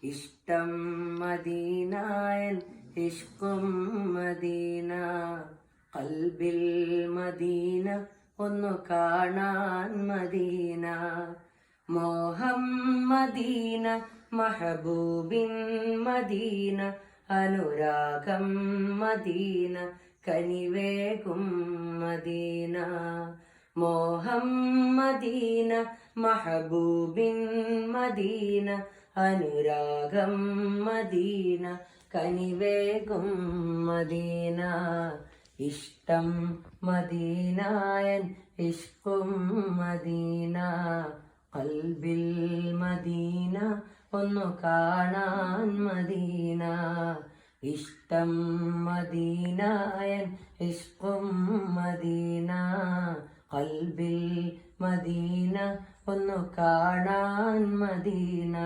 ഇഷ്ടം മദീനായൻ ഇഷ്കും Medina, ഖൽബിൽ Medina ഒന്നു കാണാൻ മദീന, മോഹം മദീന മഹബൂബിൻ മദീന, അനുരാഗം മദീന കനിവേകും മദീന, മോഹം മദീന മഹബൂബിൻ മദീന, അനുരാഗം മദീന കനിവേകും മദീന, ഇഷ്ടം മദീനായൻ ഇഷ്കും മദീന, ഖൽബിൽ മദീന ഒന്നു കാണാൻ മദീന, ഇഷ്ടം മദീനായൻ ഇഷ്കും മദീന, ഖൽബിൽ മദീന ഒന്നു കാണാൻ മദീന.